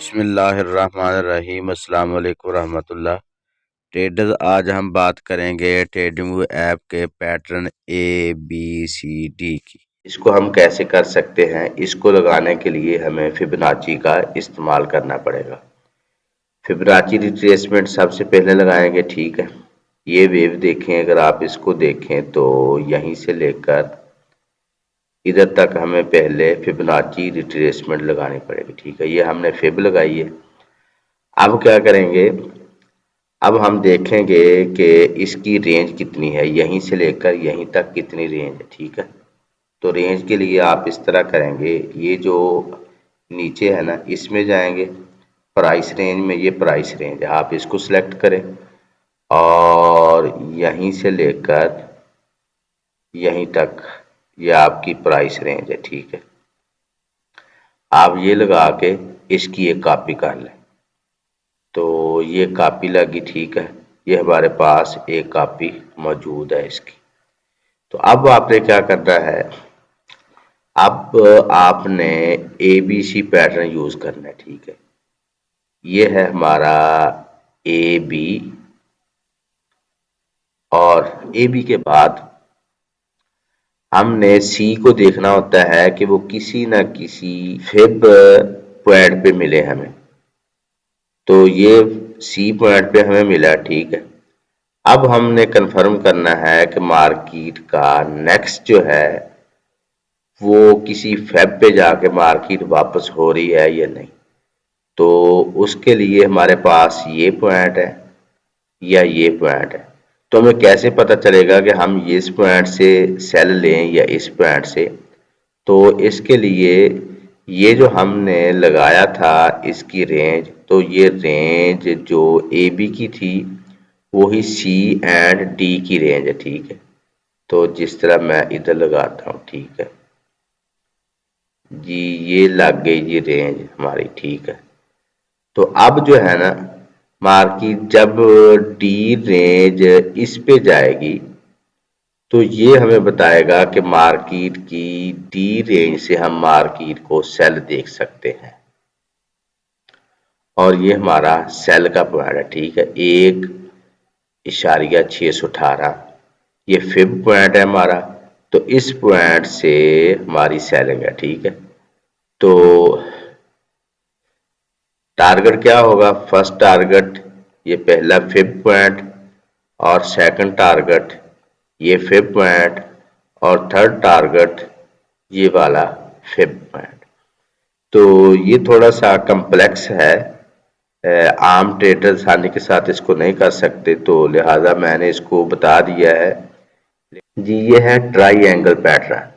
बिस्मिल्लाहिर्रहमानिर्रहीम अस्सलाम वालेकुम रहमतुल्लाह। ट्रेडर्स, आज हम बात करेंगे ट्रेडिंग ऐप के पैटर्न ABCD की। इसको हम कैसे कर सकते हैं। इसको लगाने के लिए हमें फिबोनाची का इस्तेमाल करना पड़ेगा। फिबोनाची रिट्रेसमेंट सबसे पहले लगाएंगे, ठीक है। ये वेव देखें, अगर आप इसको देखें तो यहीं से लेकर इधर तक हमें पहले फिबोनाची रिट्रेसमेंट लगानी पड़ेगी, ठीक है। ये हमने फिब लगाई है। अब क्या करेंगे, अब हम देखेंगे कि इसकी रेंज कितनी है, यहीं से लेकर यहीं तक कितनी रेंज है, ठीक है। तो रेंज के लिए आप इस तरह करेंगे, ये जो नीचे है ना, इसमें जाएंगे प्राइस रेंज में। ये प्राइस रेंज है, आप इसको सिलेक्ट करें और यहीं से लेकर यहीं तक ये आपकी प्राइस रेंज है, ठीक है। आप ये लगा के इसकी एक कॉपी कर लें। तो ये कॉपी लगी, ठीक है। ये हमारे पास एक कॉपी मौजूद है इसकी। तो अब आपने क्या करना है, अब आपने ABC पैटर्न यूज करना है, ठीक है। ये है हमारा AB और AB के बाद हमने C को देखना होता है कि वो किसी न किसी फिब पॉइंट पे मिले हमें। तो ये C पॉइंट पे हमें मिला, ठीक है। अब हमने कंफर्म करना है कि मार्केट का नेक्स्ट जो है वो किसी फेब पे जाके मार्केट वापस हो रही है या नहीं। तो उसके लिए हमारे पास ये पॉइंट है या ये पॉइंट है। तो हमें कैसे पता चलेगा कि हम इस पॉइंट से सेल लें या इस पॉइंट से। तो इसके लिए ये जो हमने लगाया था इसकी रेंज, तो ये रेंज जो AB की थी वही C एंड D की रेंज है, ठीक है। तो जिस तरह मैं इधर लगाता हूँ, ठीक है जी, ये लग गई जी रेंज हमारी, ठीक है। तो अब जो है ना, मार्केट जब D रेंज इस पे जाएगी तो ये हमें बताएगा कि मार्केट की D रेंज से हम मार्केट को सेल देख सकते हैं। और ये हमारा सेल का पॉइंट है, ठीक है, 1.618। ये फिब पॉइंट है हमारा। तो इस पॉइंट से हमारी सेलिंग है, ठीक है। तो टारगेट क्या होगा, फर्स्ट टारगेट ये पहला फिब पॉइंट और सेकंड टारगेट ये फिब पॉइंट और थर्ड टारगेट ये वाला फिब पॉइंट। तो ये थोड़ा सा कम्प्लेक्स है, आम ट्रेडर आसानी के साथ इसको नहीं कर सकते, तो लिहाजा मैंने इसको बता दिया है जी। ये है try angle pattern.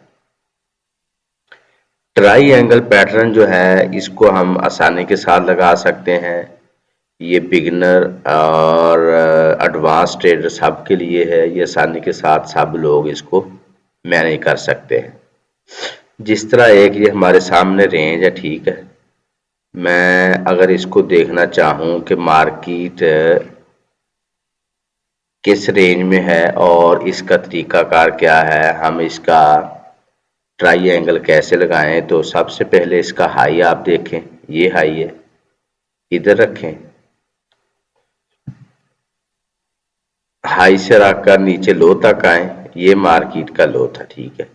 Try angle pattern जो है इसको हम आसानी के साथ लगा सकते हैं। ये बिगिनर और एडवांस ट्रेडर सब के लिए है। ये आसानी के साथ सब लोग इसको मैनेज कर सकते हैं। जिस तरह एक ये हमारे सामने रेंज है, ठीक है। मैं अगर इसको देखना चाहूँ कि मार्केट किस रेंज में है और इसका तरीकाकार क्या है, हम इसका ट्राई एंगल कैसे लगाएं। तो सबसे पहले इसका हाई आप देखें, ये हाई है, इधर रखें, हाई से रखकर नीचे लो तक आए, ये मार्केट का लो था, ठीक है।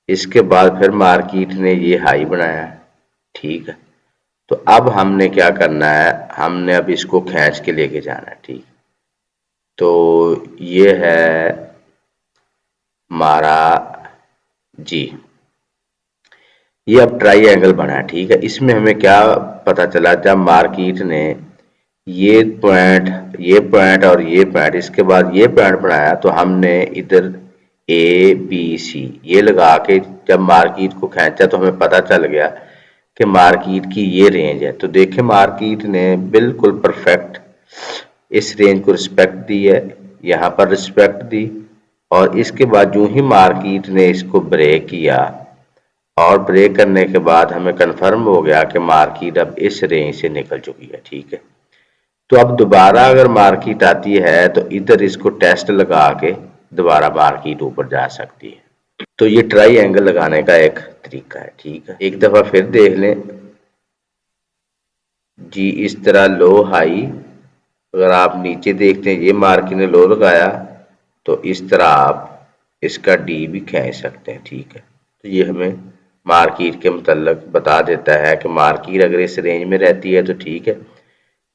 इसके बाद फिर मार्केट ने ये हाई बनाया, ठीक है। तो अब हमने क्या करना है, हमने अब इसको खींच के लेके जाना है, ठीक। तो ये है हमारा जी, ये अब ट्राई एंगल बना है, ठीक है। इसमें हमें क्या पता चला, जब मार्केट ने ये पॉइंट और ये पॉइंट इसके बाद ये पॉइंट बनाया, तो हमने इधर ABC ये लगा के जब मार्केट को खींचा तो हमें पता चल गया कि मार्केट की ये रेंज है। तो देखें मार्केट ने बिल्कुल परफेक्ट इस रेंज को रिस्पेक्ट दी है, यहाँ पर रिस्पेक्ट दी। और इसके बाद जो ही मार्केट ने इसको ब्रेक किया और ब्रेक करने के बाद हमें कंफर्म हो गया कि मार्केट अब इस रेंज से निकल चुकी है, ठीक है। तो अब दोबारा अगर मार्केट आती है तो इधर इसको टेस्ट लगा के दोबारा मार्केट ऊपर जा सकती है। तो ये ट्राई एंगल लगाने का एक तरीका है, ठीक है। एक दफा फिर देख लें, जी इस तरह लो हाई, अगर आप नीचे देखते हैं ये मार्केट ने लो लगाया तो इस तरह आप इसका डी भी खींच सकते हैं। ठीक है, तो ये हमें मार्केट के मतलब बता देता है कि मार्केट अगर इस रेंज में रहती है तो ठीक है,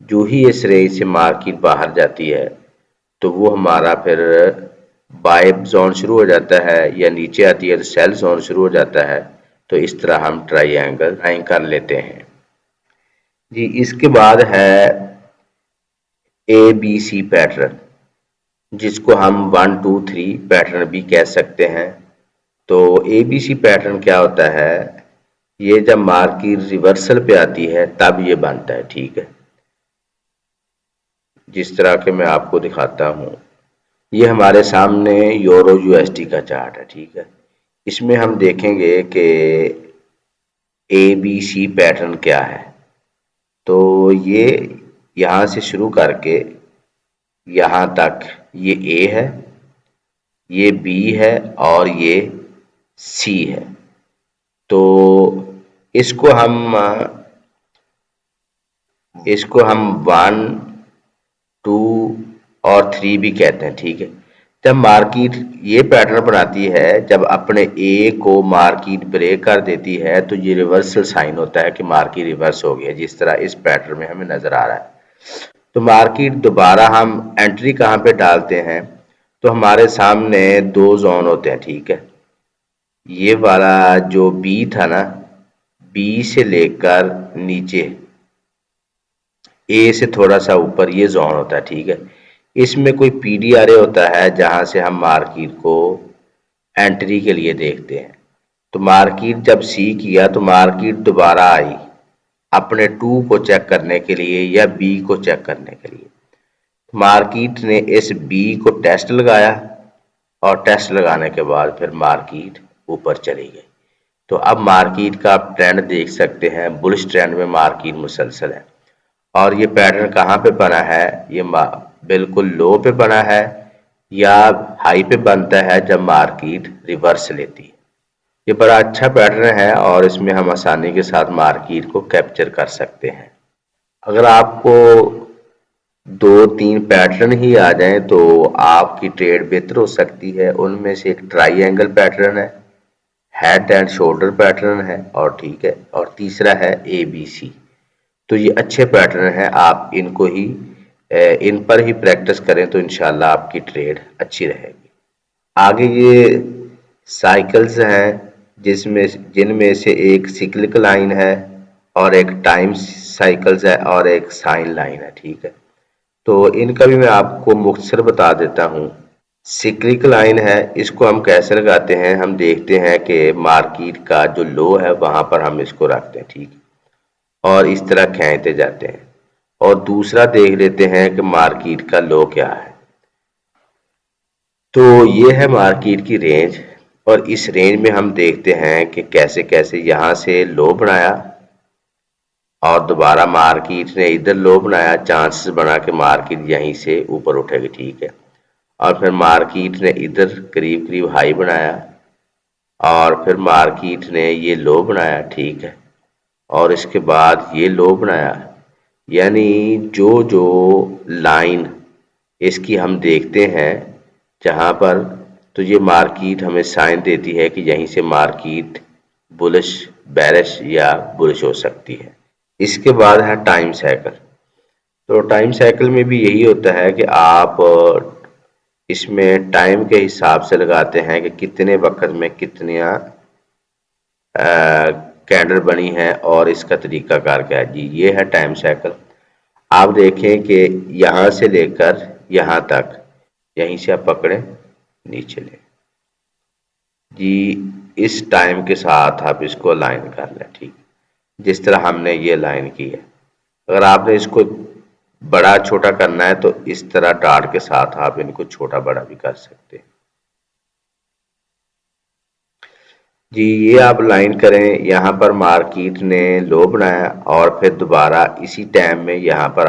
जो ही इस रेंज से मार्केट बाहर जाती है तो वो हमारा फिर बाय जोन शुरू हो जाता है, या नीचे आती है तो सेल जोन शुरू हो जाता है। तो इस तरह हम ट्राइंगल ड्राइंग कर लेते हैं। जी इसके बाद है ABC पैटर्न, जिसको हम 1 2 3 पैटर्न भी कह सकते हैं। तो ABC पैटर्न क्या होता है, ये जब मार्केट रिवर्सल पे आती है तब ये बनता है। ठीक है, जिस तरह के मैं आपको दिखाता हूँ, ये हमारे सामने यूरो USD का चार्ट है। ठीक है, इसमें हम देखेंगे कि ABC पैटर्न क्या है। तो ये यहाँ से शुरू करके यहाँ तक ये A है, ये B है और ये C है। तो इसको हम 1 2 और 3 भी कहते हैं। ठीक है, जब मार्केट ये पैटर्न बनाती है, जब अपने ए को मार्केट ब्रेक कर देती है तो ये रिवर्सल साइन होता है कि मार्केट रिवर्स हो गया, जिस तरह इस पैटर्न में हमें नजर आ रहा है। तो मार्केट दोबारा हम एंट्री कहाँ पे डालते हैं, तो हमारे सामने 2 जोन होते हैं। ठीक है, ये वाला जो बी था ना, बी से लेकर नीचे ए से थोड़ा सा ऊपर ये जोन होता है। ठीक है, इसमें कोई PDRA होता है जहां से हम मार्केट को एंट्री के लिए देखते हैं। तो मार्केट जब सी किया तो मार्केट दोबारा आई अपने 2 को चेक करने के लिए या बी को चेक करने के लिए। मार्केट ने इस बी को टेस्ट लगाया और टेस्ट लगाने के बाद फिर मार्केट ऊपर चली गई। तो अब मार्केट का आप ट्रेंड देख सकते हैं, बुलिश ट्रेंड में मार्केट मुसलसल है। और ये पैटर्न कहाँ पे बना है, ये बिल्कुल लो पे बना है या हाई पे बनता है जब मार्केट रिवर्स लेती है। ये बड़ा अच्छा पैटर्न है और इसमें हम आसानी के साथ मार्केट को कैप्चर कर सकते हैं। अगर आपको 2 3 पैटर्न ही आ जाएं तो आपकी ट्रेड बेहतर हो सकती है। उनमें से एक ट्राइंगल पैटर्न है, हेड एंड शोल्डर पैटर्न है, और ठीक है, और तीसरा है ABC। तो ये अच्छे पैटर्न हैं, आप इनको ही इन पर ही प्रैक्टिस करें तो इंशाल्लाह आपकी ट्रेड अच्छी रहेगी। आगे ये साइकिल्स हैं, जिनमें से एक सिक्लिक लाइन है और एक टाइम साइकिल्स है और एक साइन लाइन है। ठीक है, तो इनका भी मैं आपको मुख्तसर बता देता हूँ। सिक्लिक लाइन है, इसको हम कैसे लगाते हैं, हम देखते हैं कि मार्केट का जो लो है वहां पर हम इसको रखते हैं। ठीक है, और इस तरह खींचते जाते हैं। और दूसरा देख लेते हैं कि मार्केट का लो क्या है। तो ये है मार्केट की रेंज, और इस रेंज में हम देखते हैं कि कैसे कैसे यहाँ से लो बनाया और दोबारा मार्केट ने इधर लो बनाया, चांसेस बना कि मार्केट यहीं से ऊपर उठेगी। ठीक है, और फिर मार्केट ने इधर करीब करीब हाई बनाया और फिर मार्केट ने ये लो बनाया। ठीक है, और इसके बाद ये लो बनाया। यानी जो जो लाइन इसकी हम देखते हैं जहां पर, तो ये मार्केट हमें साइन देती है कि यहीं से मार्केट बुलिश, बेरिश या बुलिश हो सकती है। इसके बाद है टाइम साइकिल। तो टाइम साइकिल में भी यही होता है कि आप इसमें टाइम के हिसाब से लगाते हैं कि कितने वक्त में कितनियाँ कैंडल बनी है और इसका तरीका कार क्या है। जी ये है टाइम साइकिल। आप देखें कि यहाँ से लेकर यहाँ तक, यहीं से आप पकड़ें नीचे ले जी, इस टाइम के साथ आप इसको लाइन कर लें। ठीक, जिस तरह हमने ये लाइन की है। अगर आपने इसको बड़ा छोटा करना है तो इस तरह डार्ट के साथ आप इनको छोटा बड़ा भी कर सकते हैं। जी ये आप लाइन करें, यहाँ पर मार्केट ने लो बनाया और फिर दोबारा इसी टाइम में यहाँ पर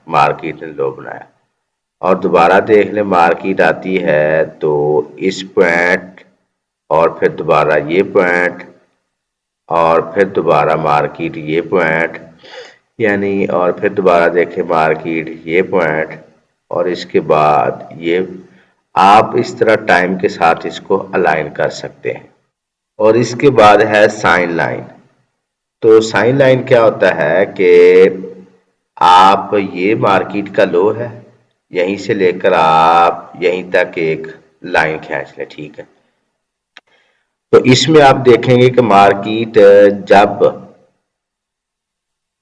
मार्केट ने लो बनाया, और दोबारा देख लें मार्केट आती है तो इस पॉइंट और फिर दोबारा ये पॉइंट और फिर दोबारा मार्केट ये पॉइंट, यानी और फिर दोबारा देखें मार्केट ये पॉइंट और इसके बाद ये, आप इस तरह टाइम के साथ इसको अलाइन कर सकते हैं। और इसके बाद है साइन लाइन। तो साइन लाइन क्या होता है कि आप ये मार्केट का लो है, यहीं से लेकर आप यहीं तक एक लाइन खींच लें, ठीक है। तो इसमें आप देखेंगे कि मार्केट जब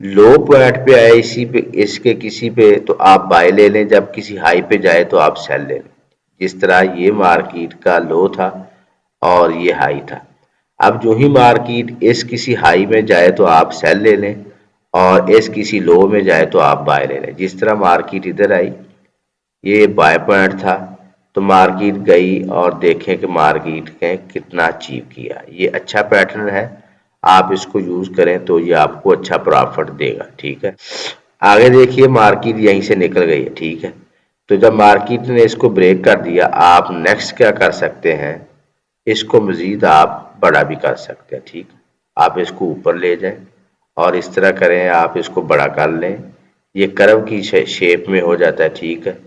लो पॉइंट पे आए इसी पे, इसके किसी पे, तो आप बाय ले लें, जब किसी हाई पे जाए तो आप सेल ले लें। जिस तरह ये मार्केट का लो था और ये हाई था, अब जो ही मार्केट इस किसी हाई में जाए तो आप सेल ले लें और इस किसी लो में जाए तो आप बाय ले लें। जिस तरह मार्केट इधर आई, ये बाय पॉइंट था, तो मार्केट गई और देखें कि मार्केट ने कितना अचीव किया। ये अच्छा पैटर्न है, आप इसको यूज करें तो ये आपको अच्छा प्रॉफिट देगा, ठीक है। आगे देखिए मार्केट यहीं से निकल गई है, ठीक है। तो जब मार्केट ने इसको ब्रेक कर दिया, आप नेक्स्ट क्या कर सकते हैं, इसको मजीद आप बड़ा भी कर सकते हैं, ठीक। आप इसको ऊपर ले जाएं और इस तरह करें, आप इसको बड़ा कर लें, ये कर्व की शेप में हो जाता है, ठीक है।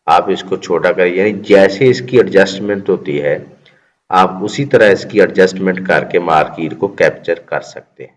आप इसको छोटा करें, यानी जैसे इसकी एडजस्टमेंट होती है आप उसी तरह इसकी एडजस्टमेंट करके मार्केट को कैप्चर कर सकते हैं।